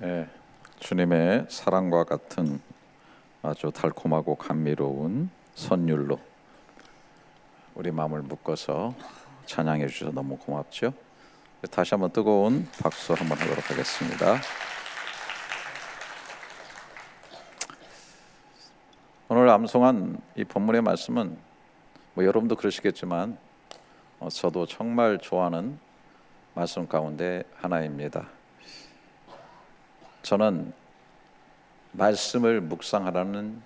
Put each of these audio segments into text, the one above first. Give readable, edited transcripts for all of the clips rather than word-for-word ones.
예, 주님의 사랑과 같은 아주 달콤하고 감미로운 선율로 우리 마음을 묶어서 찬양해 주셔서 너무 고맙죠. 다시 한번 뜨거운 박수 한번 하도록 하겠습니다. 오늘 암송한 이 본문의 말씀은 여러분도 그러시겠지만 저도 정말 좋아하는 말씀 가운데 하나입니다. 저는 말씀을 묵상하라는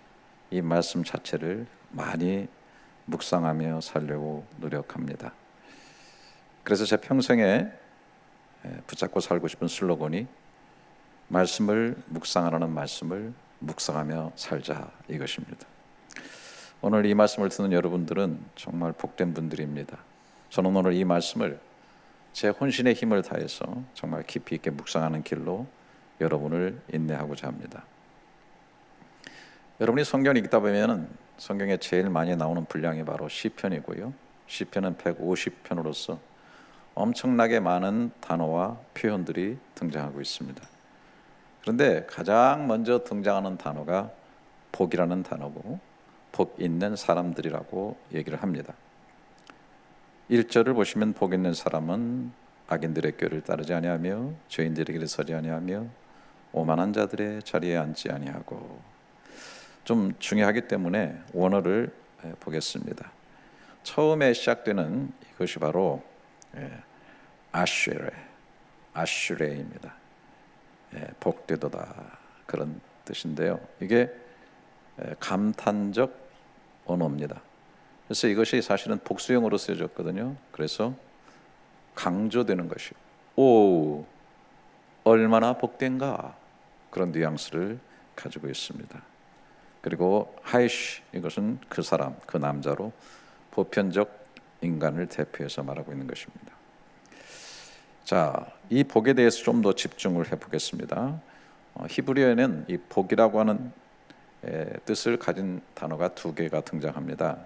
이 말씀 자체를 많이 묵상하며 살려고 노력합니다. 그래서 제 평생에 붙잡고 살고 싶은 슬로건이 말씀을 묵상하라는 말씀을 묵상하며 살자 이것입니다. 오늘 이 말씀을 듣는 여러분들은 정말 복된 분들입니다. 저는 오늘 이 말씀을 제 혼신의 힘을 다해서 정말 깊이 있게 묵상하는 길로 여러분을 인내하고자 합니다. 여러분이 성경을 읽다 보면 성경에 제일 많이 나오는 분량이 바로 시편이고요. 시편은 150편으로서 엄청나게 많은 단어와 표현들이 등장하고 있습니다. 그런데 가장 먼저 등장하는 단어가 복이라는 단어고 복 있는 사람들이라고 얘기를 합니다. 1절을 보시면 복 있는 사람은 악인들의 꾀를 따르지 아니하며 죄인들의 길에 서지 아니하며 오만한 자들의 자리에 앉지 아니하고, 좀 중요하기 때문에 원어를 보겠습니다. 처음에 시작되는 이것이 바로 아슈레입니다. 복되도다 그런 뜻인데요. 이게 감탄적 언어입니다. 그래서 이것이 사실은 복수형으로 쓰여졌거든요. 그래서 강조되는 것이 오 얼마나 복된가 그런 뉘앙스를 가지고 있습니다. 그리고 하이시 이것은 그 사람, 그 남자로 보편적 인간을 대표해서 말하고 있는 것입니다. 자, 이 복에 대해서 좀 더 집중을 해보겠습니다. 히브리어에는 이 복이라고 하는 뜻을 가진 단어가 두 개가 등장합니다.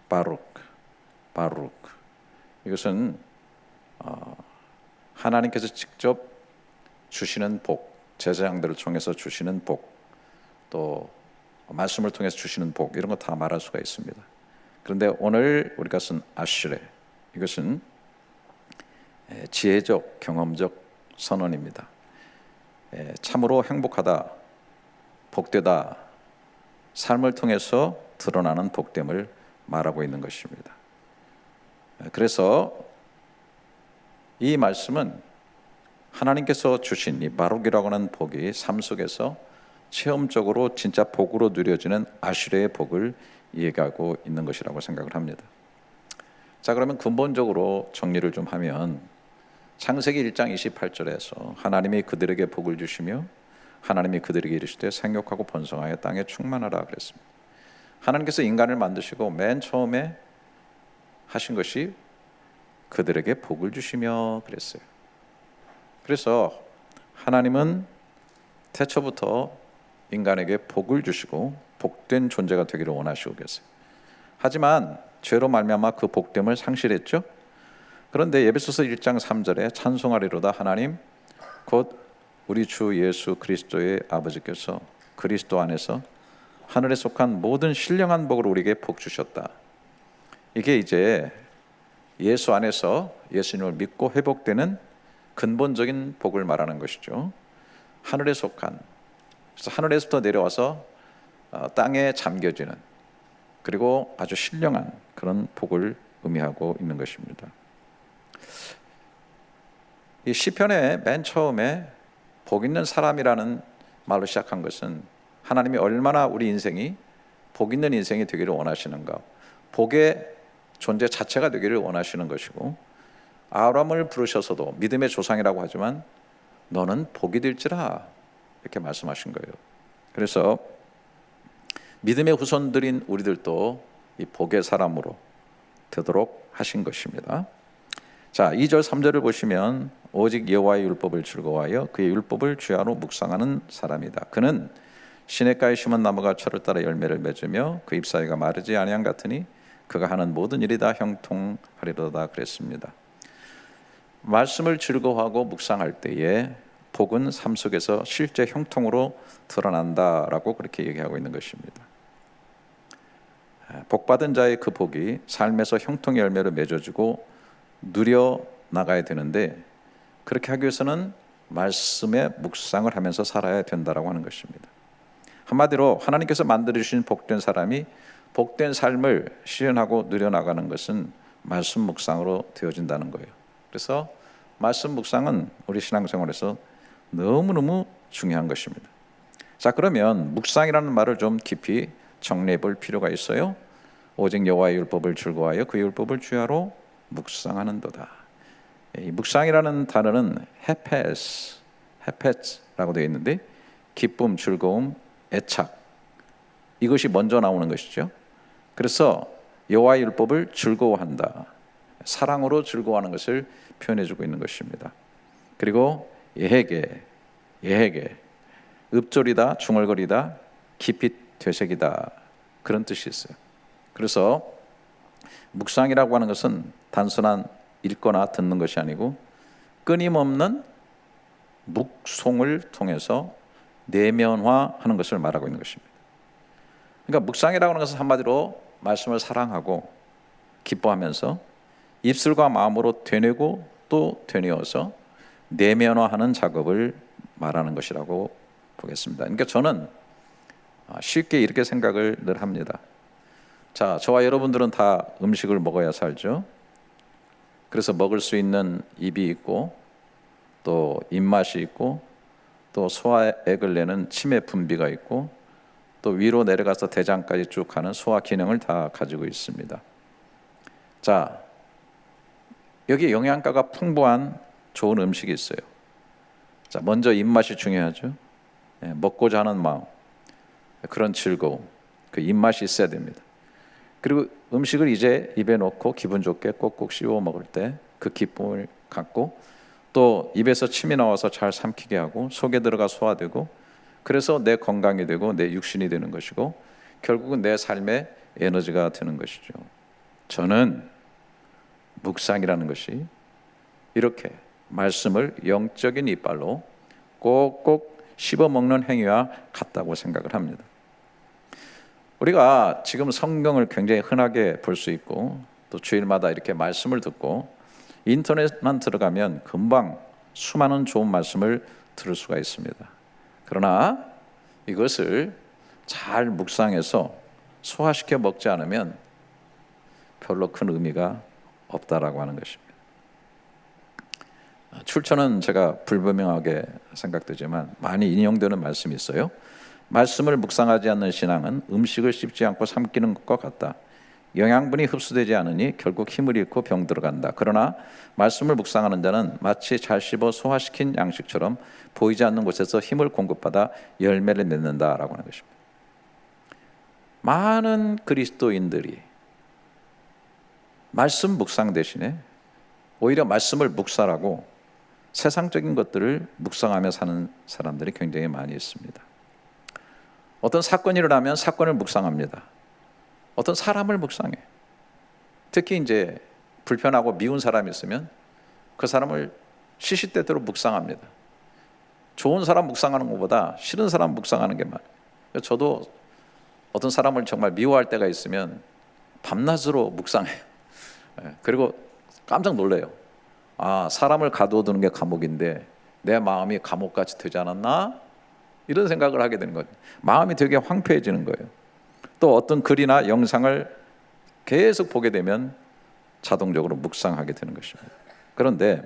바룩. 이것은 하나님께서 직접 주시는 복, 제사장들을 통해서 주시는 복, 또 말씀을 통해서 주시는 복, 이런 거 다 말할 수가 있습니다. 그런데 오늘 우리가 쓴 아슈레, 이것은 지혜적, 경험적 선언입니다. 참으로 행복하다, 복되다, 삶을 통해서 드러나는 복됨을 말하고 있는 것입니다. 그래서 이 말씀은 하나님께서 주신 이 바룩이라고 하는 복이 삶 속에서 체험적으로 진짜 복으로 누려지는 아슈레의 복을 얘기하고 있는 것이라고 생각을 합니다. 자, 그러면 근본적으로 정리를 좀 하면 창세기 1장 28절에서 하나님이 그들에게 복을 주시며 하나님이 그들에게 이르시되 생육하고 번성하여 땅에 충만하라 그랬습니다. 하나님께서 인간을 만드시고 맨 처음에 하신 것이 그들에게 복을 주시며 그랬어요. 그래서 하나님은 태초부터 인간에게 복을 주시고 복된 존재가 되기를 원하시고 계세요. 하지만 죄로 말미암아 그 복됨을 상실했죠. 그런데 에베소서 1장 3절에 찬송하리로다 하나님 곧 우리 주 예수 그리스도의 아버지께서 그리스도 안에서 하늘에 속한 모든 신령한 복을 우리에게 복 주셨다. 이게 이제 예수 안에서 예수님을 믿고 회복되는 근본적인 복을 말하는 것이죠. 하늘에 속한, 그래서 하늘에서부터 내려와서 땅에 잠겨지는, 그리고 아주 신령한 그런 복을 의미하고 있는 것입니다. 이 시편의 맨 처음에 복 있는 사람이라는 말로 시작한 것은 하나님이 얼마나 우리 인생이 복 있는 인생이 되기를 원하시는가, 복의 존재 자체가 되기를 원하시는 것이고, 아브라함을 부르셔서도 믿음의 조상이라고 하지만 너는 복이 될지라 이렇게 말씀하신 거예요. 그래서 믿음의 후손들인 우리들도 이 복의 사람으로 되도록 하신 것입니다. 자, 2절 3절을 보시면 오직 여호와의 율법을 즐거워하여 그의 율법을 주야로 묵상하는 사람이다. 그는 시냇가에 심은 나무가 철을 따라 열매를 맺으며 그 잎사귀가 마르지 아니함 같으니 그가 하는 모든 일이 다 형통하리로다 그랬습니다. 말씀을 즐거워하고 묵상할 때에 복은 삶 속에서 실제 형통으로 드러난다라고 그렇게 얘기하고 있는 것입니다. 복받은 자의 그 복이 삶에서 형통의 열매를 맺어주고 누려 나가야 되는데, 그렇게 하기 위해서는 말씀에 묵상을 하면서 살아야 된다라고 하는 것입니다. 한마디로 하나님께서 만들어주신 복된 사람이 복된 삶을 실현하고 누려나가는 것은 말씀 묵상으로 되어진다는 거예요. 그래서 말씀 묵상은 우리 신앙생활에서 너무너무 중요한 것입니다. 자, 그러면 묵상이라는 말을 좀 깊이 정리해 볼 필요가 있어요. 오직 여호와의 율법을 즐거워하여 그 율법을 주야로 묵상하는도다. 이 묵상이라는 단어는 헤페스라고 되어 있는데, 기쁨, 즐거움, 애착, 이것이 먼저 나오는 것이죠. 그래서 여호와의 율법을 즐거워한다, 사랑으로 즐거워하는 것을 표현해주고 있는 것입니다. 그리고 예헤게, 읊조리다, 중얼거리다, 깊이 되새기다, 그런 뜻이 있어요. 그래서 묵상이라고 하는 것은 단순한 읽거나 듣는 것이 아니고 끊임없는 묵송을 통해서 내면화하는 것을 말하고 있는 것입니다. 그러니까 묵상이라고 하는 것은 한마디로 말씀을 사랑하고 기뻐하면서 입술과 마음으로 되뇌고 또 되뇌어서 내면화하는 작업을 말하는 것이라고 보겠습니다. 그러니까 저는 쉽게 이렇게 생각을 늘 합니다. 자, 저와 여러분들은 다 음식을 먹어야 살죠. 그래서 먹을 수 있는 입이 있고 또 입맛이 있고 또 소화액을 내는 치매 분비가 있고 또 위로 내려가서 대장까지 쭉 가는 소화 기능을 다 가지고 있습니다. 자, 여기 영양가가 풍부한 좋은 음식이 있어요. 자, 먼저 입맛이 중요하죠. 먹고자 하는 마음, 그런 즐거움, 그 입맛이 있어야 됩니다. 그리고 음식을 이제 입에 넣고 기분 좋게 꼭꼭 씹어 먹을 때 그 기쁨을 갖고 또 입에서 침이 나와서 잘 삼키게 하고 속에 들어가 소화되고, 그래서 내 건강이 되고 내 육신이 되는 것이고 결국은 내 삶의 에너지가 되는 것이죠. 저는 묵상이라는 것이 이렇게 말씀을 영적인 이빨로 꼭꼭 씹어 먹는 행위와 같다고 생각을 합니다. 우리가 지금 성경을 굉장히 흔하게 볼 수 있고 또 주일마다 이렇게 말씀을 듣고 인터넷만 들어가면 금방 수많은 좋은 말씀을 들을 수가 있습니다. 그러나 이것을 잘 묵상해서 소화시켜 먹지 않으면 별로 큰 의미가 없다라고 하는 것입니다. 출처는 제가 불분명하게 생각되지만 많이 인용되는 말씀이 있어요. 말씀을 묵상하지 않는 신앙은 음식을 씹지 않고 삼키는 것과 같다. 영양분이 흡수되지 않으니 결국 힘을 잃고 병 들어간다. 그러나 말씀을 묵상하는 자는 마치 잘 씹어 소화시킨 양식처럼 보이지 않는 곳에서 힘을 공급받아 열매를 맺는다라고 하는 것입니다. 많은 그리스도인들이 말씀 묵상 대신에 오히려 말씀을 묵살하고 세상적인 것들을 묵상하며 사는 사람들이 굉장히 많이 있습니다. 어떤 사건이 일어나면 사건을 묵상합니다. 어떤 사람을 묵상해. 특히 이제 불편하고 미운 사람이 있으면 그 사람을 시시때때로 묵상합니다. 좋은 사람 묵상하는 것보다 싫은 사람 묵상하는 게 많아요. 저도 어떤 사람을 정말 미워할 때가 있으면 밤낮으로 묵상해요. 그리고 깜짝 놀래요. 아, 사람을 가둬두는 게 감옥인데 내 마음이 감옥같이 되지 않았나? 이런 생각을 하게 되는 거죠. 마음이 되게 황폐해지는 거예요. 또 어떤 글이나 영상을 계속 보게 되면 자동적으로 묵상하게 되는 것입니다. 그런데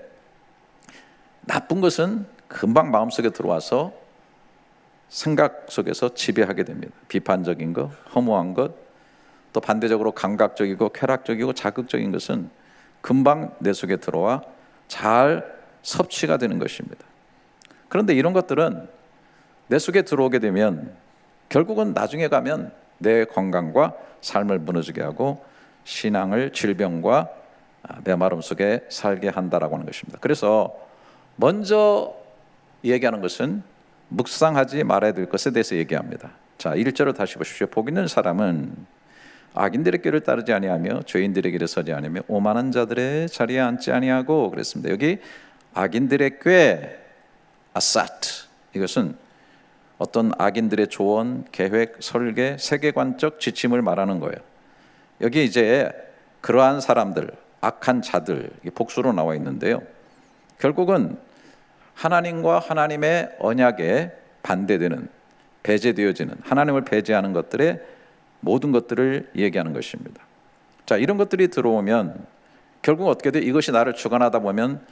나쁜 것은 금방 마음속에 들어와서 생각 속에서 지배하게 됩니다. 비판적인 것, 허무한 것, 또 반대적으로 감각적이고 쾌락적이고 자극적인 것은 금방 내 속에 들어와 잘 섭취가 되는 것입니다. 그런데 이런 것들은 내 속에 들어오게 되면 결국은 나중에 가면 내 건강과 삶을 무너지게 하고 신앙을 질병과 메마름 속에 살게 한다라고 하는 것입니다. 그래서 먼저 얘기하는 것은 묵상하지 말아야 될 것에 대해서 얘기합니다. 자, 1절을 다시 보십시오. 복 있는 사람은 악인들의 길을 따르지 아니하며 죄인들의 길에 서지 아니하며 오만한 자들의 자리에 앉지 아니하고 그랬습니다. 여기 악인들의 꾀, 아사트. 이것은 어떤 악인들의 조언, 계획, 설계, 세계관적 지침을 말하는 거예요. 여기 이제 그러한 사람들, 악한 자들, 복수로 나와 있는데요. 결국은 하나님과 하나님의 언약에 반대되는, 배제되어지는, 하나님을 배제하는 것들의 모든 것들을 얘기하는 것입니다. 자, 이런 것들이 들어오면 결국 어떻게 돼? 이것이 나를 주관하다 보면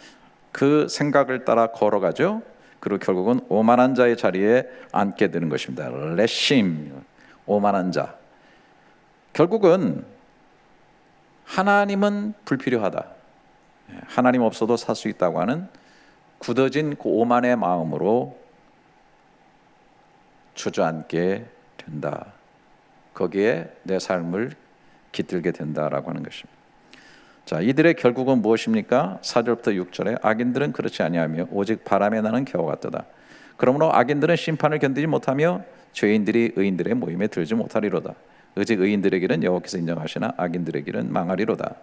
그 생각을 따라 걸어가죠. 그리고 결국은 오만한 자의 자리에 앉게 되는 것입니다. 레심, 오만한 자. 결국은 하나님은 불필요하다, 하나님 없어도 살 수 있다고 하는 굳어진 그 오만의 마음으로 주저앉게 된다. 거기에 내 삶을 깃들게 된다라고 하는 것입니다. 자, 이들의 결국은 무엇입니까? 4절부터 6절에 악인들은 그렇지 아니하며 오직 바람에 나는 겨와 같도다. 그러므로 악인들은 심판을 견디지 못하며 죄인들이 의인들의 모임에 들지 못하리로다. 오직 의인들의 길은 여호와께서 인정하시나 악인들의 길은 망하리로다.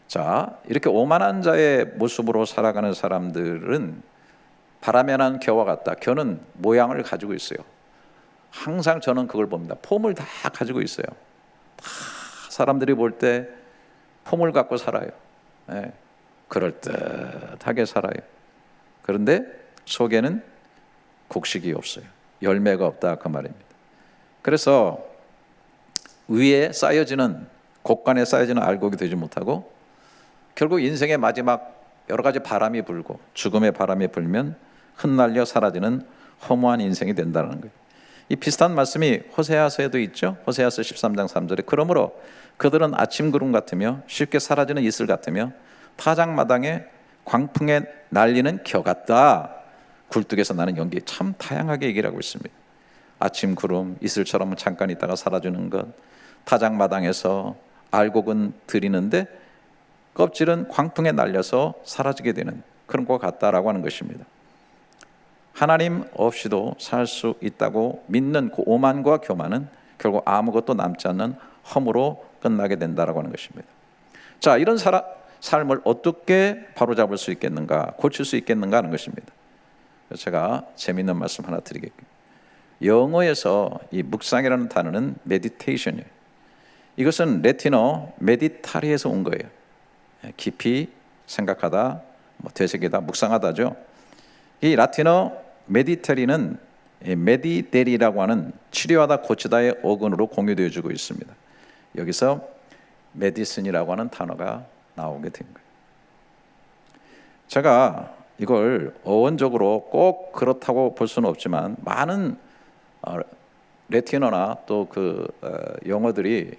자, 이렇게 오만한 자의 모습으로 살아가는 사람들은 바람에 난 겨와 같다. 겨는 모양을 가지고 있어요. 항상 저는 그걸 봅니다. 폼을 다 가지고 있어요. 다 사람들이 볼 때 폼을 갖고 살아요. 네, 그럴듯하게 살아요. 그런데 속에는 곡식이 없어요. 열매가 없다, 그 말입니다. 그래서 위에 쌓여지는, 곡간에 쌓여지는 알곡이 되지 못하고 결국 인생의 마지막 여러 가지 바람이 불고 죽음의 바람이 불면 흩날려 사라지는 허무한 인생이 된다는 거예요. 이 비슷한 말씀이 호세아서에도 있죠. 호세아서 13장 3절에 그러므로 그들은 아침 구름 같으며 쉽게 사라지는 이슬 같으며 타작마당에 광풍에 날리는 겨 같다. 굴뚝에서 나는 연기. 참 다양하게 얘기를 하고 있습니다. 아침 구름, 이슬처럼 잠깐 있다가 사라지는 것, 타작마당에서 알곡은 들이는데 껍질은 광풍에 날려서 사라지게 되는 그런 것 같다라고 하는 것입니다. 하나님 없이도 살 수 있다고 믿는 그 오만과 교만은 결국 아무것도 남지 않는 허무로 끝나게 된다라고 하는 것입니다. 자, 이런 삶을 어떻게 바로잡을 수 있겠는가, 고칠 수 있겠는가 하는 것입니다. 그래서 제가 재미있는 말씀 하나 드리겠습니다. 영어에서 이 묵상이라는 단어는 meditation이에요. 이것은 라틴어 메디타리에서 온 거예요. 깊이 생각하다, 되새기다, 묵상하다죠. 이 라틴어 메디테리는 메디데리라고 하는 치료하다, 고치다의 어근으로 공유되어지고 있습니다. 여기서 메디슨이라고 하는 단어가 나오게 된 거예요. 제가 이걸 어원적으로 꼭 그렇다고 볼 수는 없지만 많은 라틴어나 또 그 영어들이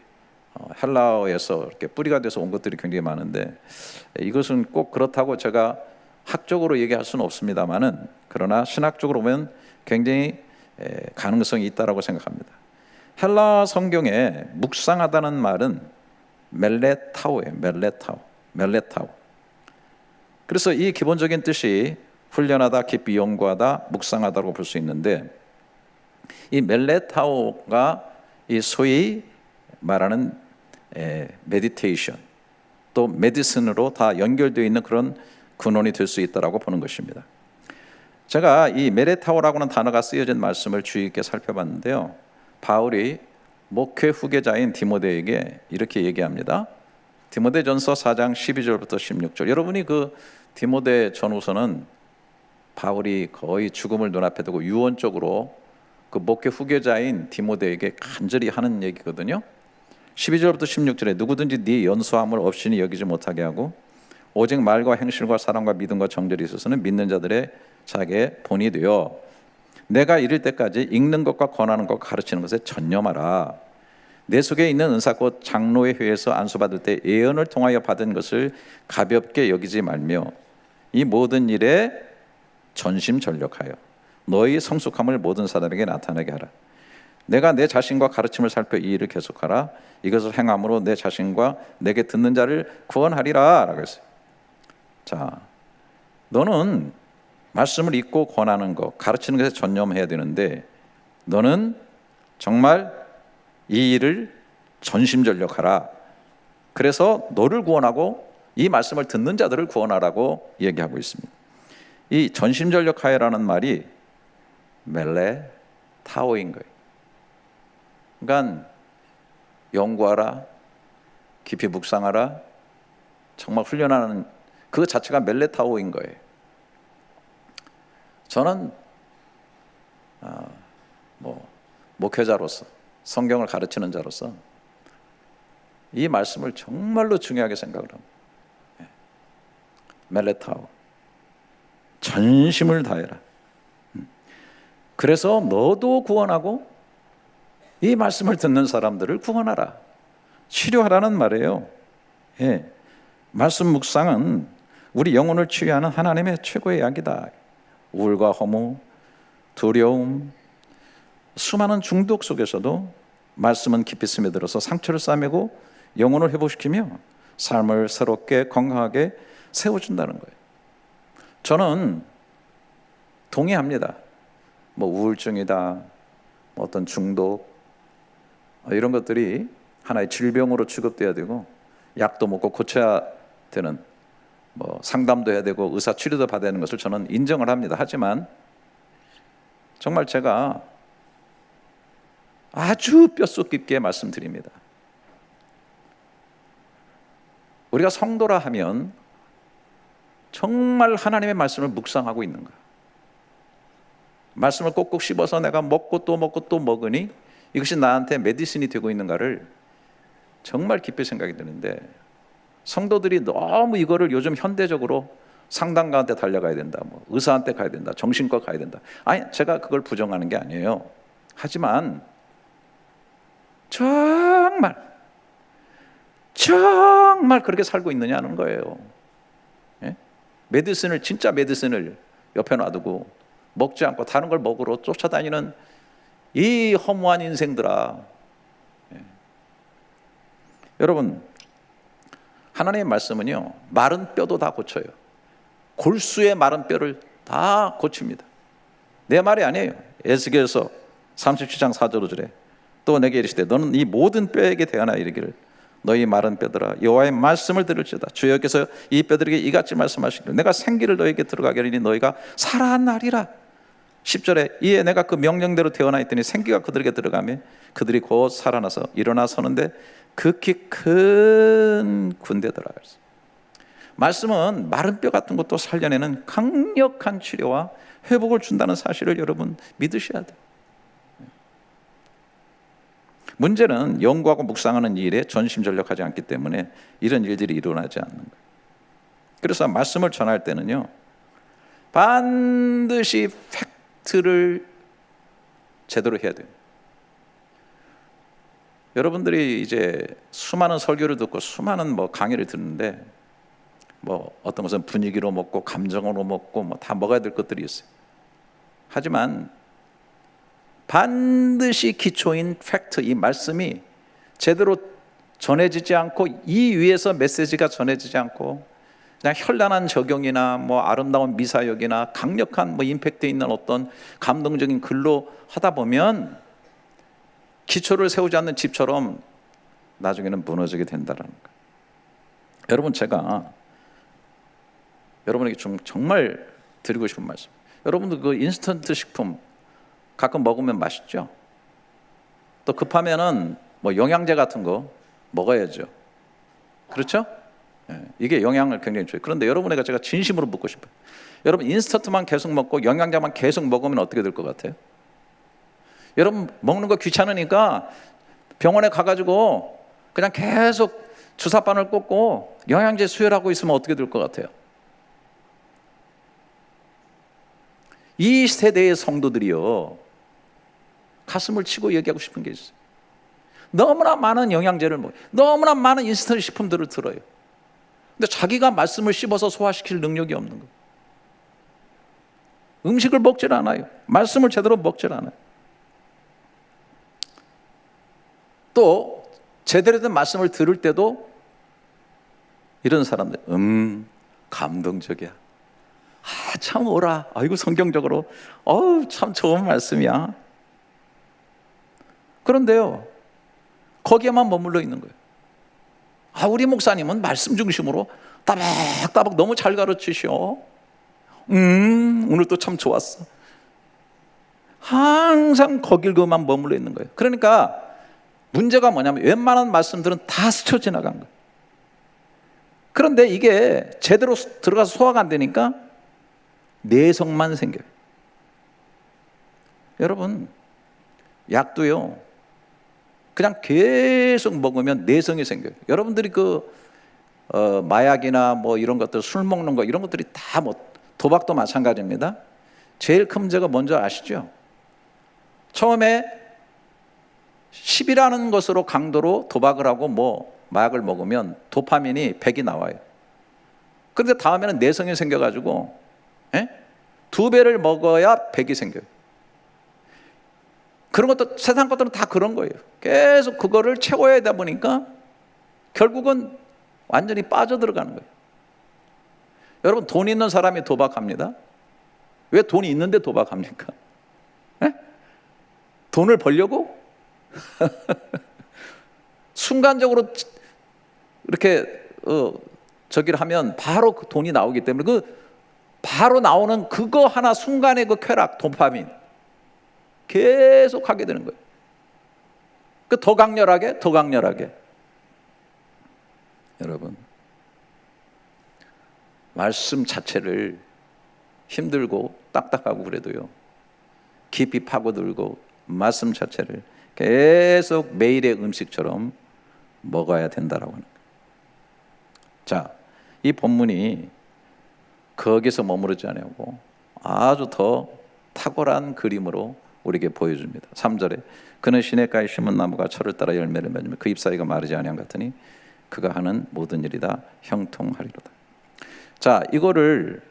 헬라어에서 이렇게 뿌리가 돼서 온 것들이 굉장히 많은데 이것은 꼭 그렇다고 제가 학적으로 얘기할 수는 없습니다만은 그러나 신학적으로 보면 굉장히 가능성이 있다라고 생각합니다. 헬라 성경에 묵상하다는 말은 멜레타오예요. 멜레타오. 그래서 이 기본적인 뜻이 훈련하다, 깊이 연구하다, 묵상하다고 볼 수 있는데 이 멜레타오가 이 소위 말하는 메디테이션 또 메디슨으로 다 연결되어 있는 그런 근원이 될 수 있다라고 보는 것입니다. 제가 이 멜레타오라고 하는 단어가 쓰여진 말씀을 주의 있게 살펴봤는데요. 바울이 목회 후계자인 디모데에게 이렇게 얘기합니다. 디모데전서 4장 12절부터 16절. 여러분이 그 디모데 전후서는 바울이 거의 죽음을 눈앞에 두고 유언적으로 그 목회 후계자인 디모데에게 간절히 하는 얘기거든요. 12절부터 16절에 누구든지 네 연소함을 없이니 여기지 못하게 하고 오직 말과 행실과 사랑과 믿음과 정절이 있어서는 믿는 자들의 자기의 본이 되어 내가 이를 때까지 읽는 것과 권하는 것과 가르치는 것에 전념하라. 내 속에 있는 은사 곧 장로의 회에서 안수받을 때 예언을 통하여 받은 것을 가볍게 여기지 말며 이 모든 일에 전심전력하여 너희 성숙함을 모든 사람에게 나타나게 하라. 내가 내 자신과 가르침을 살펴 이 일을 계속하라. 이것을 행함으로 내 자신과 내게 듣는 자를 구원하리라 라고 했어요. 자, 너는 말씀을 읽고 권하는 것, 가르치는 것에 전념해야 되는데 너는 정말 이 일을 전심전력하라. 그래서 너를 구원하고 이 말씀을 듣는 자들을 구원하라고 얘기하고 있습니다. 이 전심전력하여라는 말이 멜레 타오인 거예요. 그러니까 연구하라, 깊이 묵상하라, 정말 훈련하는 그 자체가 멜레 타오인 거예요. 저는 목회자로서, 성경을 가르치는 자로서 이 말씀을 정말로 중요하게 생각을 합니다. 멜레타오, 전심을 다해라. 그래서 너도 구원하고 이 말씀을 듣는 사람들을 구원하라, 치료하라는 말이에요. 예. 말씀 묵상은 우리 영혼을 치유하는 하나님의 최고의 약이다. 우울과 허무, 두려움, 수많은 중독 속에서도 말씀은 깊이 스며들어서 상처를 싸매고 영혼을 회복시키며 삶을 새롭게 건강하게 세워준다는 거예요. 저는 동의합니다. 우울증이다, 어떤 중독, 이런 것들이 하나의 질병으로 취급돼야 되고 약도 먹고 고쳐야 되는, 상담도 해야 되고 의사 치료도 받아야 되는 것을 저는 인정을 합니다. 하지만 정말 제가 아주 뼛속 깊게 말씀드립니다. 우리가 성도라 하면 정말 하나님의 말씀을 묵상하고 있는가? 말씀을 꼭꼭 씹어서 내가 먹고 또 먹고 또 먹으니 이것이 나한테 메디신이 되고 있는가를 정말 깊이 생각이 드는데, 성도들이 너무 이거를 요즘 현대적으로 상담가한테 달려가야 된다, 의사한테 가야 된다, 정신과 가야 된다. 아니, 제가 그걸 부정하는 게 아니에요. 하지만 정말 그렇게 살고 있느냐는 거예요. 예? 메디슨을, 진짜 메디슨을 옆에 놔두고 먹지 않고 다른 걸 먹으러 쫓아다니는 이 허무한 인생들아. 예. 여러분, 하나님의 말씀은요, 마른 뼈도 다 고쳐요. 골수의 마른 뼈를 다 고칩니다. 내 말이 아니에요. 에스겔서 37장 4절 5절에 또 내게 이르시되 너는 이 모든 뼈에게 대하나 이르기를 너희 마른 뼈들아 여호와의 말씀을 들을지어다. 주여께서 이 뼈들에게 이같이 말씀하시기를 내가 생기를 너에게 들어가게 하리니 너희가 살아나리라. 10절에 이에 내가 그 명령대로 태어나 있더니 생기가 그들에게 들어가며 그들이 곧 살아나서 일어나 서는데 극히 큰 군대더라. 말씀은 마른 뼈 같은 것도 살려내는 강력한 치료와 회복을 준다는 사실을 여러분 믿으셔야 돼요. 문제는 연구하고 묵상하는 일에 전심전력하지 않기 때문에 이런 일들이 일어나지 않는 거예요. 그래서 말씀을 전할 때는요, 반드시 팩트를 제대로 해야 돼요. 여러분들이 이제 수많은 설교를 듣고 수많은 강의를 듣는데 어떤 것은 분위기로 먹고 감정으로 먹고 다 먹어야 될 것들이 있어요. 하지만 반드시 기초인 팩트, 이 말씀이 제대로 전해지지 않고 이 위에서 메시지가 전해지지 않고 그냥 현란한 적용이나 아름다운 미사역이나 강력한 임팩트 있는 어떤 감동적인 글로 하다 보면 기초를 세우지 않는 집처럼 나중에는 무너지게 된다는 거예요. 여러분, 제가 여러분에게 좀 정말 드리고 싶은 말씀, 여러분들 그 인스턴트 식품 가끔 먹으면 맛있죠? 또 급하면은 영양제 같은 거 먹어야죠. 그렇죠? 이게 영양을 굉장히 줘요. 그런데 여러분에게 제가 진심으로 묻고 싶어요. 여러분, 인스턴트만 계속 먹고 영양제만 계속 먹으면 어떻게 될 것 같아요? 여러분, 먹는 거 귀찮으니까 병원에 가가지고 그냥 계속 주사바늘 꽂고 영양제 수혈하고 있으면 어떻게 될 것 같아요? 이 세대의 성도들이요, 가슴을 치고 얘기하고 싶은 게 있어요. 너무나 많은 영양제를 먹어요. 너무나 많은 인스턴트 식품들을 들어요. 근데 자기가 말씀을 씹어서 소화시킬 능력이 없는 거예요. 음식을 먹질 않아요. 말씀을 제대로 먹질 않아요. 또 제대로 된 말씀을 들을 때도 이런 사람들, 감동적이야. 참 옳아. 아이고 성경적으로 참 좋은 말씀이야. 그런데요, 거기에만 머물러 있는 거예요. 우리 목사님은 말씀 중심으로 따박따박 너무 잘 가르치셔. 오늘 또 참 좋았어. 항상 거길만 머물러 있는 거예요. 그러니까 문제가 뭐냐면 웬만한 말씀들은 다 스쳐 지나간 거예요. 그런데 이게 제대로 들어가서 소화가 안 되니까 내성만 생겨요. 여러분, 약도요, 그냥 계속 먹으면 내성이 생겨요. 여러분들이 마약이나 뭐 이런 것들, 술 먹는 거, 이런 것들이 다 도박도 마찬가지입니다. 제일 큰 문제가 뭔지 아시죠? 처음에 10이라는 것으로 강도로 도박을 하고 마약을 먹으면 도파민이 100이 나와요. 그런데 다음에는 내성이 생겨가지고 2배를 먹어야 100이 생겨요. 그런 것도, 세상 것들은 다 그런 거예요. 계속 그거를 채워야 되다 보니까 결국은 완전히 빠져들어가는 거예요. 여러분, 돈 있는 사람이 도박합니다. 왜 돈이 있는데 도박합니까? 돈을 벌려고? 순간적으로 이렇게 저기를 하면 바로 그 돈이 나오기 때문에 바로 나오는 그거 하나 순간의 그 쾌락, 도파민 계속 하게 되는 거예요. 더 강렬하게, 더 강렬하게. 여러분, 말씀 자체를 힘들고 딱딱하고 그래도요, 깊이 파고들고 말씀 자체를 계속 매일의 음식처럼 먹어야 된다라고 하는 거예요. 자, 이 본문이 거기서 머무르지 않고 아주 더 탁월한 그림으로 우리에게 보여줍니다. 3절에 그는 시냇가에 심은 나무가 철을 따라 열매를 맺으며 그 잎사귀가 마르지 아니한 같으니 그가 하는 모든 일이 다 형통하리로다. 자, 이거를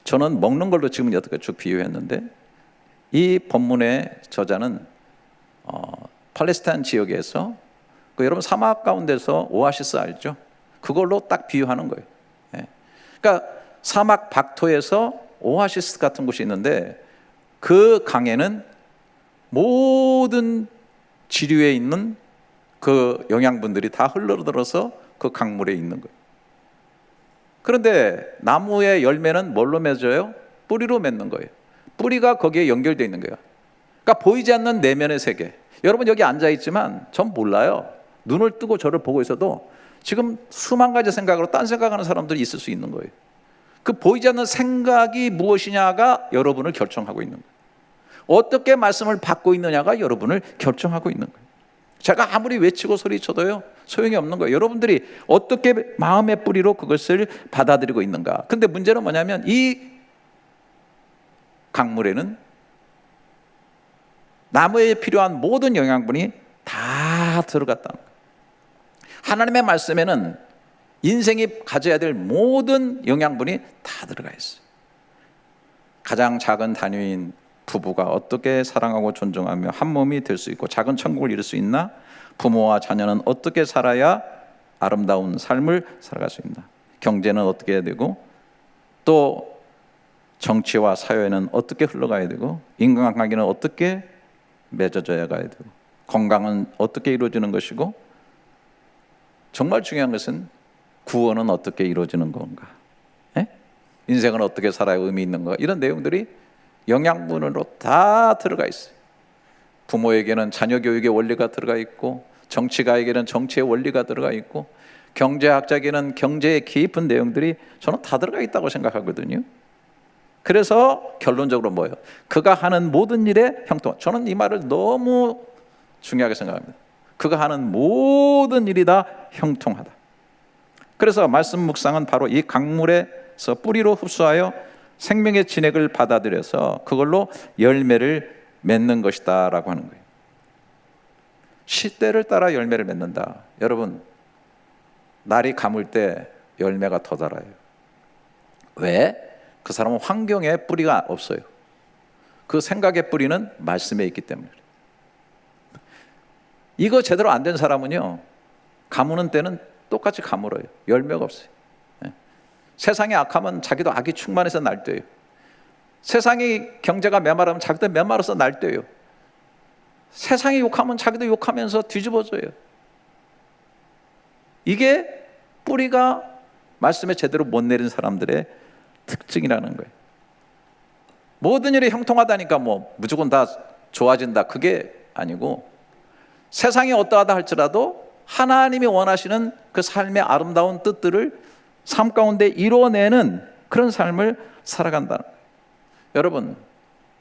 저는 먹는 걸로 지금 여태까지 쭉 비유했는데, 이 본문의 저자는 팔레스타인 지역에서 여러분 사막 가운데서 오아시스 알죠? 그걸로 딱 비유하는 거예요. 그러니까 사막 박토에서 오아시스 같은 곳이 있는데 그 강에는 모든 지류에 있는 그 영양분들이 다 흘러들어서 그 강물에 있는 거예요. 그런데 나무의 열매는 뭘로 맺어요? 뿌리로 맺는 거예요. 뿌리가 거기에 연결되어 있는 거예요. 그러니까 보이지 않는 내면의 세계. 여러분 여기 앉아있지만 전 몰라요. 눈을 뜨고 저를 보고 있어도 지금 수만 가지 생각으로 딴 생각하는 사람들이 있을 수 있는 거예요. 그 보이지 않는 생각이 무엇이냐가 여러분을 결정하고 있는 거예요. 어떻게 말씀을 받고 있느냐가 여러분을 결정하고 있는 거예요. 제가 아무리 외치고 소리쳐도요 소용이 없는 거예요. 여러분들이 어떻게 마음의 뿌리로 그것을 받아들이고 있는가. 근데 문제는 뭐냐면 이 강물에는 나무에 필요한 모든 영양분이 다 들어갔다는 거예요. 하나님의 말씀에는 인생이 가져야 될 모든 영양분이 다 들어가 있어요. 가장 작은 단위인 부부가 어떻게 사랑하고 존중하며 한 몸이 될 수 있고 작은 천국을 이룰 수 있나? 부모와 자녀는 어떻게 살아야 아름다운 삶을 살아갈 수 있나? 경제는 어떻게 해야 되고, 또 정치와 사회는 어떻게 흘러가야 되고, 인간관계는 어떻게 맺어져야 가야 되고, 건강은 어떻게 이루어지는 것이고, 정말 중요한 것은 구원은 어떻게 이루어지는 건가? 인생은 어떻게 살아야 의미 있는 건가? 이런 내용들이 영양분으로 다 들어가 있어요. 부모에게는 자녀 교육의 원리가 들어가 있고, 정치가에게는 정치의 원리가 들어가 있고, 경제학자에게는 경제의 깊은 내용들이 저는 다 들어가 있다고 생각하거든요. 그래서 결론적으로 뭐예요? 그가 하는 모든 일에 형통. 저는 이 말을 너무 중요하게 생각합니다. 그가 하는 모든 일이 다 형통하다. 그래서 말씀 묵상은 바로 이 강물에서 뿌리로 흡수하여 생명의 진액을 받아들여서 그걸로 열매를 맺는 것이다 라고 하는 거예요. 시대를 따라 열매를 맺는다. 여러분, 날이 감을 때 열매가 더 달아요. 왜? 그 사람은 환경에 뿌리가 없어요. 그 생각의 뿌리는 말씀에 있기 때문에. 이거 제대로 안 된 사람은요, 가무는 때는 똑같이 가물어요. 열매가 없어요. 세상이 악하면 자기도 악이 충만해서 날뛰어요. 세상이 경제가 메마르면 자기도 메마르서 날뛰어요. 세상이 욕하면 자기도 욕하면서 뒤집어져요. 이게 뿌리가 말씀에 제대로 못 내린 사람들의 특징이라는 거예요. 모든 일이 형통하다니까 뭐 무조건 다 좋아진다, 그게 아니고, 세상이 어떠하다 할지라도 하나님이 원하시는 그 삶의 아름다운 뜻들을 삶 가운데 이루어내는 그런 삶을 살아간다는 거예요. 여러분,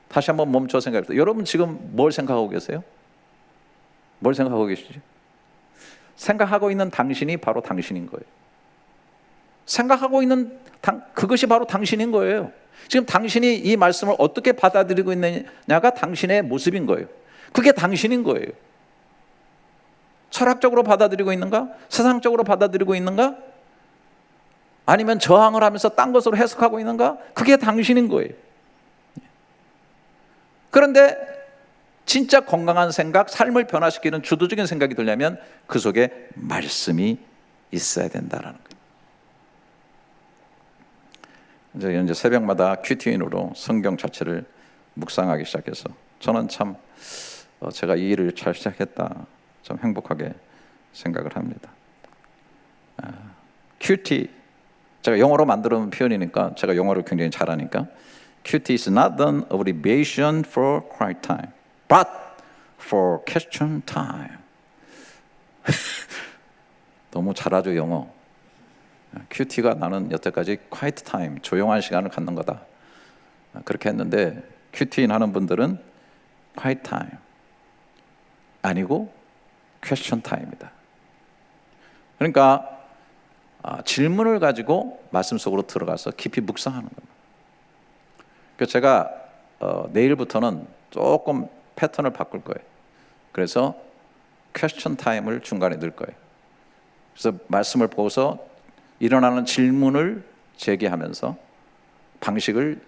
다시 한번 멈춰 생각해 보세요. 여러분 지금 뭘 생각하고 계세요? 뭘 생각하고 계시죠? 생각하고 있는 당신이 바로 당신인 거예요. 생각하고 있는 그것이 바로 당신인 거예요. 지금 당신이 이 말씀을 어떻게 받아들이고 있느냐가 당신의 모습인 거예요. 그게 당신인 거예요. 철학적으로 받아들이고 있는가? 세상적으로 받아들이고 있는가? 아니면 저항을 하면서 딴 것으로 해석하고 있는가? 그게 당신인 거예요. 그런데 진짜 건강한 생각, 삶을 변화시키는 주도적인 생각이 들려면 그 속에 말씀이 있어야 된다는 거예요. 이제 새벽마다 큐티인으로 성경 자체를 묵상하기 시작해서 저는 참 제가 이 일을 잘 시작했다, 좀 행복하게 생각을 합니다. 큐티, 제가 영어로 만들어 놓은 표현이니까, 제가 영어를 굉장히 잘하니까, Q.T. is not an abbreviation for quiet time, but for question time. 너무 잘하죠, 영어. Q.T가 나는 여태까지 quiet time, 조용한 시간을 갖는 거다, 그렇게 했는데, Q.T 하는 분들은 quiet time 아니고 question time이다. 그러니까 질문을 가지고 말씀 속으로 들어가서 깊이 묵상하는 겁니다. 그래서 제가 내일부터는 조금 패턴을 바꿀 거예요. 그래서 퀘스천 타임을 중간에 넣을 거예요. 그래서 말씀을 보고서 일어나는 질문을 제기하면서 방식을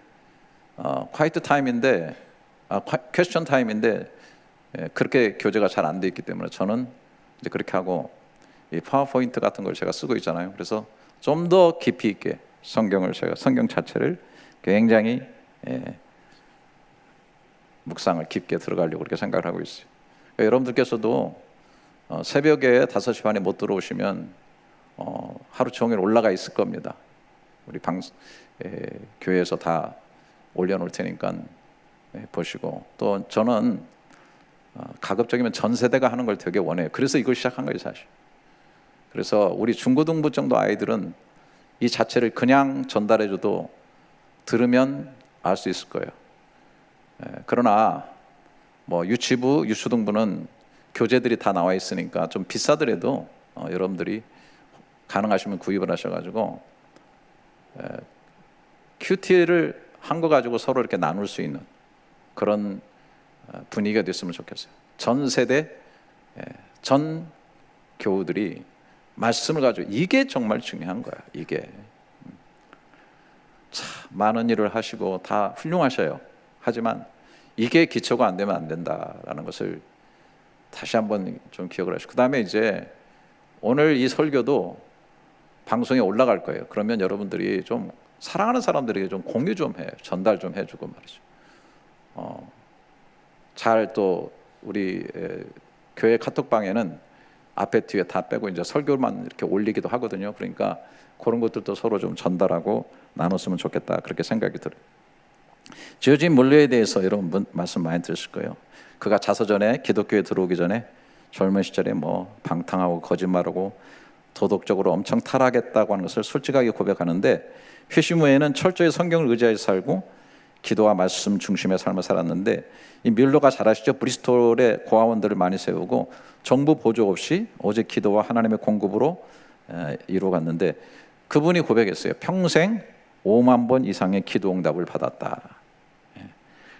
콰이트 타임인데, 퀘스천 타임인데, 그렇게 교재가 잘 안 돼 있기 때문에 저는 이제 그렇게 하고, 이 파워포인트 같은 걸 제가 쓰고 있잖아요. 그래서 좀 더 깊이 있게 성경 자체를 굉장히 묵상을 깊게 들어가려고 그렇게 생각을 하고 있어요. 그러니까 여러분들께서도 새벽에 5시 반에 못 들어오시면 하루 종일 올라가 있을 겁니다. 우리 교회에서 다 올려놓을 테니까 보시고, 또 저는 가급적이면 전 세대가 하는 걸 되게 원해요. 그래서 이걸 시작한 거예요, 사실. 그래서 우리 중고등부 정도 아이들은 이 자체를 그냥 전달해줘도 들으면 알 수 있을 거예요. 그러나 뭐 유치부, 유초등부는 교재들이 다 나와 있으니까 좀 비싸더라도 여러분들이 가능하시면 구입을 하셔가지고 큐티를 한 거 가지고 서로 이렇게 나눌 수 있는 그런 분위기가 됐으면 좋겠어요. 전 세대, 전 교우들이 말씀을 가지고, 이게 정말 중요한 거야. 이게 참 많은 일을 하시고 다 훌륭하셔요. 하지만 이게 기초가 안 되면 안 된다라는 것을 다시 한번 좀 기억을 하시고, 그 다음에 이제 오늘 이 설교도 방송에 올라갈 거예요. 그러면 여러분들이 좀 사랑하는 사람들에게 좀 공유 좀 해요. 전달 좀 해주고 말이죠. 잘 또 우리 교회 카톡방에는 앞에 뒤에 다 빼고 이제 설교만 이렇게 올리기도 하거든요. 그러니까 그런 것들도 서로 좀 전달하고 나눴으면 좋겠다, 그렇게 생각이 들어요. 지어진 물레에 대해서 여러분 말씀 많이 들으실 거예요. 그가 자서전에 기독교에 들어오기 전에 젊은 시절에 뭐 방탕하고 거짓말하고 도덕적으로 엄청 타락했다고 하는 것을 솔직하게 고백하는데, 회심 후에는 철저히 성경을 의지해서 살고 기도와 말씀 중심의 삶을 살았는데, 이 뮬러가 잘 아시죠? 브리스톨에 고아원들을 많이 세우고 정부 보조 없이 오직 기도와 하나님의 공급으로 이루어갔는데, 그분이 고백했어요. 평생 5만 번 이상의 기도 응답을 받았다.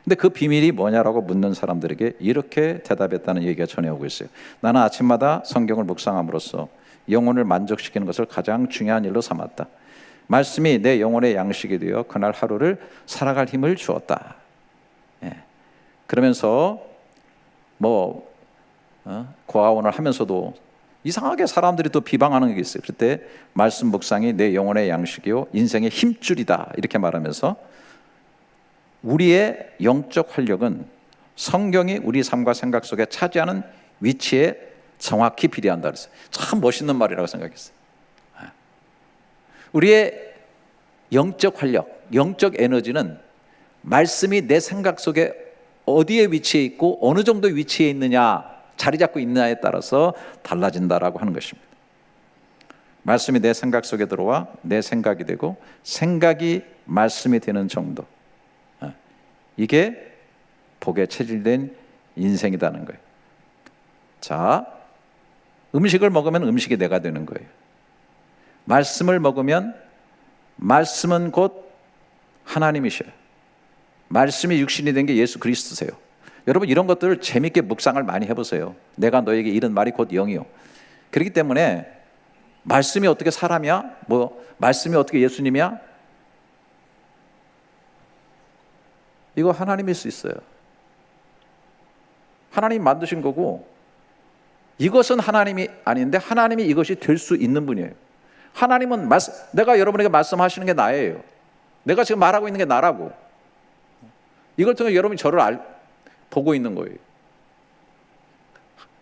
근데 그 비밀이 뭐냐라고 묻는 사람들에게 이렇게 대답했다는 얘기가 전해오고 있어요. 나는 아침마다 성경을 묵상함으로써 영혼을 만족시키는 것을 가장 중요한 일로 삼았다. 말씀이 내 영혼의 양식이 되어 그날 하루를 살아갈 힘을 주었다. 그러면서 뭐 고아원을 하면서도 이상하게 사람들이 또 비방하는 게 있어요. 그때 말씀 묵상이 내 영혼의 양식이요 인생의 힘줄이다, 이렇게 말하면서 우리의 영적 활력은 성경이 우리 삶과 생각 속에 차지하는 위치에 정확히 비례한다 그랬어요. 참 멋있는 말이라고 생각했어요. 우리의 영적 활력, 영적 에너지는 말씀이 내 생각 속에 어디에 위치해 있고 어느 정도 위치해 있느냐, 자리 잡고 있느냐에 따라서 달라진다라고 하는 것입니다. 말씀이 내 생각 속에 들어와 내 생각이 되고 생각이 말씀이 되는 정도, 이게 복에 체질된 인생이라는 거예요. 자, 음식을 먹으면 음식이 내가 되는 거예요. 말씀을 먹으면 말씀은 곧 하나님이셔요. 말씀이 육신이 된 게 예수 그리스도세요. 여러분, 이런 것들을 재밌게 묵상을 많이 해보세요. 내가 너에게 이른 말이 곧 영이요. 그렇기 때문에 말씀이 어떻게 사람이야? 말씀이 어떻게 예수님이야? 이거 하나님일 수 있어요. 하나님이 만드신 거고, 이것은 하나님이 아닌데 하나님이 이것이 될 수 있는 분이에요. 하나님은 내가 여러분에게 말씀하시는 게 나예요. 내가 지금 말하고 있는 게 나라고. 이걸 통해 여러분이 저를 보고 있는 거예요.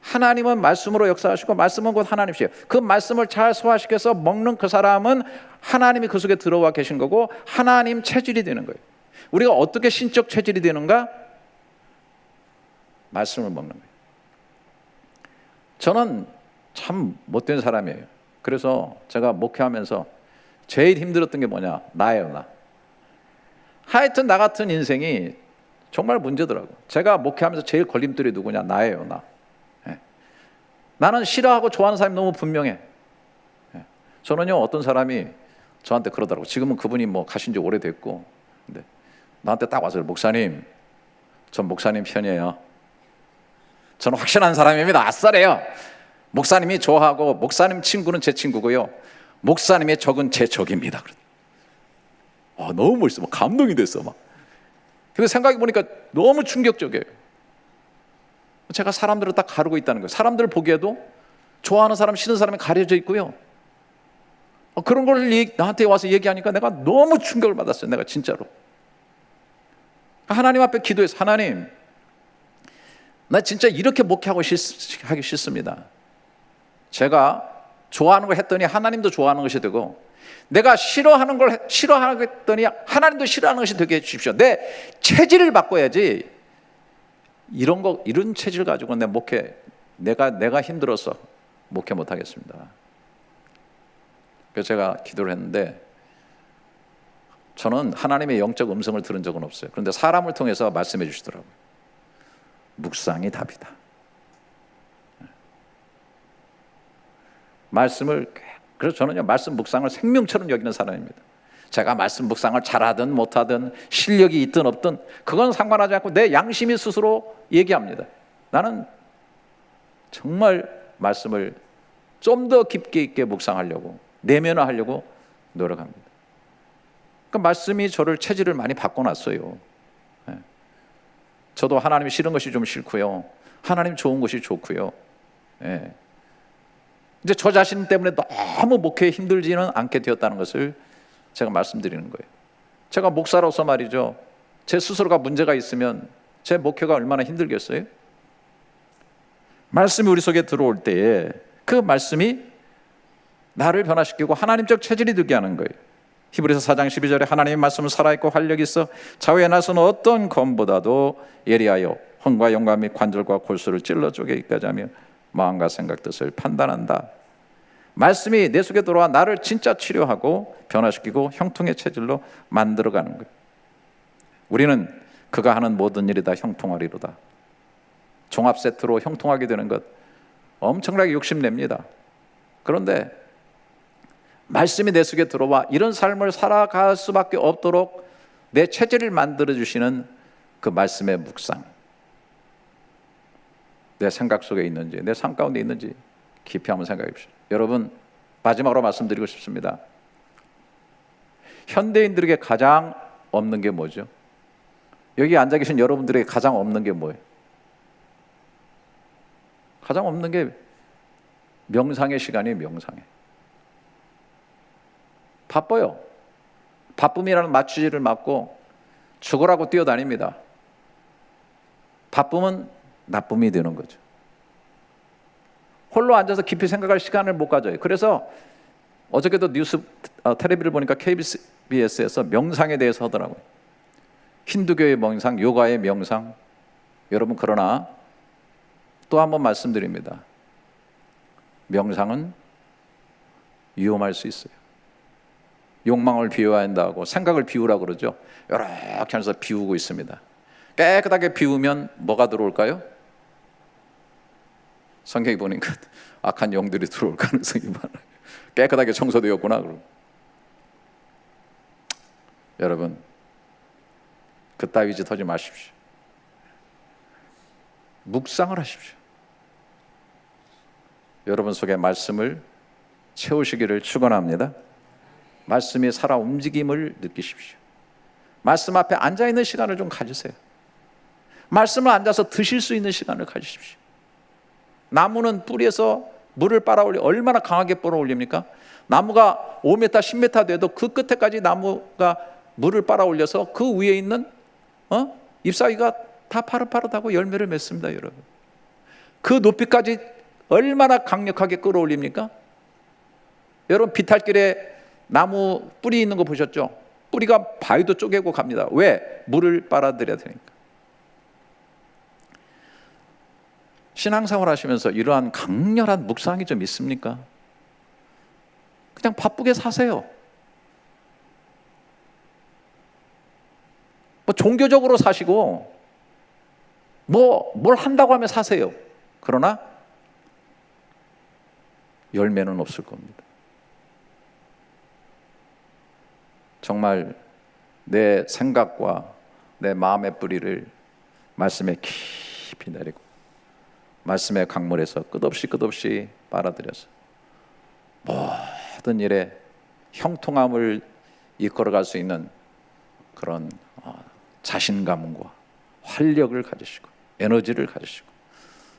하나님은 말씀으로 역사하시고 말씀은 곧 하나님이세요. 그 말씀을 잘 소화시켜서 먹는 그 사람은 하나님이 그 속에 들어와 계신 거고 하나님 체질이 되는 거예요. 우리가 어떻게 신적 체질이 되는가? 말씀을 먹는 거예요. 저는 참 못된 사람이에요. 그래서 제가 목회하면서 제일 힘들었던 게 뭐냐? 나예요, 나. 하여튼 나 같은 인생이 정말 문제더라고. 제가 목회하면서 제일 걸림돌이 누구냐? 나예요, 나. 나는 싫어하고 좋아하는 사람이 너무 분명해. 저는요, 어떤 사람이 저한테 그러더라고. 지금은 그분이 가신 지 오래됐고, 근데 나한테 딱 와서, 목사님, 전 목사님 편이에요. 저는 확실한 사람입니다. 아싸래요. 목사님이 좋아하고 목사님 친구는 제 친구고요, 목사님의 적은 제 적입니다. 너무 멋있어. 감동이 됐어. 근데 생각해 보니까 너무 충격적이에요. 제가 사람들을 딱 가르고 있다는 거예요. 사람들 보기에도 좋아하는 사람, 싫은 사람이 가려져 있고요. 그런 걸 나한테 와서 얘기하니까 내가 너무 충격을 받았어요. 내가 진짜로. 하나님 앞에 기도해서, 하나님, 나 진짜 이렇게 목회하기 싫습니다. 제가 좋아하는 걸 했더니 하나님도 좋아하는 것이 되고, 내가 싫어하는 걸 싫어하겠더니 하나님도 싫어하는 것이 되게 해주십시오. 내 체질을 바꿔야지. 이런 체질 가지고 내 목회, 내가 힘들어서 목회 못 하겠습니다. 그래서 제가 기도를 했는데, 저는 하나님의 영적 음성을 들은 적은 없어요. 그런데 사람을 통해서 말씀해 주시더라고요. 묵상이 답이다. 그래서 저는요, 말씀 묵상을 생명처럼 여기는 사람입니다. 제가 말씀 묵상을 잘하든 못하든 실력이 있든 없든 그건 상관하지 않고 내 양심이 스스로 얘기합니다. 나는 정말 말씀을 좀 더 깊게 있게 묵상하려고, 내면화하려고 노력합니다. 그러니까 말씀이 저를 체질을 많이 바꿔놨어요. 저도 하나님이 싫은 것이 좀 싫고요, 하나님 좋은 것이 좋고요. 이제 저 자신 때문에 너무 목회에 힘들지는 않게 되었다는 것을 제가 말씀드리는 거예요. 제가 목사로서 말이죠, 제 스스로가 문제가 있으면 제 목회가 얼마나 힘들겠어요? 말씀이 우리 속에 들어올 때에 그 말씀이 나를 변화시키고 하나님적 체질이 되게 하는 거예요. 히브리서 4장 12절에 하나님의 말씀은 살아있고 활력이 있어 좌우에 나서는 어떤 검보다도 예리하여 혼과 영과 및 관절과 골수를 찔러 쪼개기까지 하며 마음과 생각 뜻을 판단한다. 말씀이 내 속에 들어와 나를 진짜 치료하고 변화시키고 형통의 체질로 만들어가는 거예요. 우리는 그가 하는 모든 일이 다 형통하리로다. 종합 세트로 형통하게 되는 것 엄청나게 욕심냅니다. 그런데 말씀이 내 속에 들어와 이런 삶을 살아갈 수밖에 없도록 내 체질을 만들어주시는 그 말씀의 묵상, 내 생각 속에 있는지, 내 삶 가운데 있는지 깊이 한번 생각해 보십시오. 여러분, 마지막으로 말씀드리고 싶습니다. 현대인들에게 가장 없는 게 뭐죠? 여기 앉아 계신 여러분들에게 가장 없는 게 뭐예요? 가장 없는 게 명상의 시간이에요. 명상에 바빠요. 바쁨이라는 마취제를 맞고 죽으라고 뛰어다닙니다. 바쁨은 나쁨이 되는 거죠. 홀로 앉아서 깊이 생각할 시간을 못 가져요. 그래서 어저께도 텔레비를 보니까 KBS에서 명상에 대해서 하더라고요. 힌두교의 명상, 요가의 명상. 여러분, 그러나 또 한 번 말씀드립니다. 명상은 위험할 수 있어요. 욕망을 비워야 한다고 생각을 비우라고 그러죠. 이렇게 해서 비우고 있습니다. 깨끗하게 비우면 뭐가 들어올까요? 성경에 보니까 악한 영들이 들어올 가능성이 많아요. 깨끗하게 청소되었구나. 그러고. 여러분, 그따위 짓 하지 마십시오. 묵상을 하십시오. 여러분 속에 말씀을 채우시기를 축원합니다. 말씀이 살아 움직임을 느끼십시오. 말씀 앞에 앉아있는 시간을 좀 가지세요. 말씀을 앉아서 드실 수 있는 시간을 가지십시오. 나무는 뿌리에서 물을 빨아올리 얼마나 강하게 빨아올립니까? 나무가 5m, 10m 돼도 그 끝에까지 나무가 물을 빨아올려서 그 위에 있는 잎사귀가 다 파릇파릇하고 열매를 맺습니다. 여러분, 그 높이까지 얼마나 강력하게 끌어올립니까? 여러분, 비탈길에 나무 뿌리 있는 거 보셨죠? 뿌리가 바위도 쪼개고 갑니다. 왜? 물을 빨아들여야 되니까. 신앙생활 하시면서 이러한 강렬한 묵상이 좀 있습니까? 그냥 바쁘게 사세요. 뭐 종교적으로 사시고 뭘 한다고 하면 사세요. 그러나 열매는 없을 겁니다. 정말 내 생각과 내 마음의 뿌리를 말씀에 깊이 내리고 말씀의 강물에서 끝없이 빨아들여서 모든 일에 형통함을 이끌어갈 수 있는 그런 자신감과 활력을 가지시고 에너지를 가지시고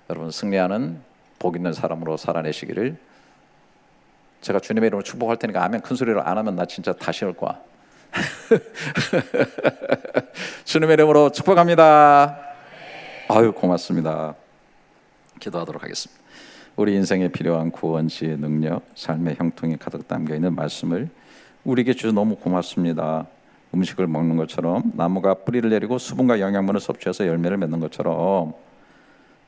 여러분 승리하는 복 있는 사람으로 살아내시기를, 제가 주님의 이름으로 축복할 테니까 아멘 큰 소리로 안 하면 나 진짜 다시 올 거야. 주님의 이름으로 축복합니다. 아유, 고맙습니다. 기도하도록 하겠습니다. 우리 인생에 필요한 구원, 지혜, 능력, 삶의 형통이 가득 담겨있는 말씀을 우리에게 주셔서 너무 고맙습니다. 음식을 먹는 것처럼 나무가 뿌리를 내리고 수분과 영양분을 섭취해서 열매를 맺는 것처럼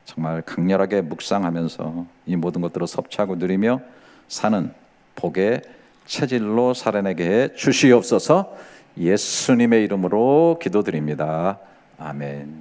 정말 강렬하게 묵상하면서 이 모든 것들을 섭취하고 누리며 사는 복의 체질로 살아내게 해 주시옵소서. 예수님의 이름으로 기도드립니다. 아멘.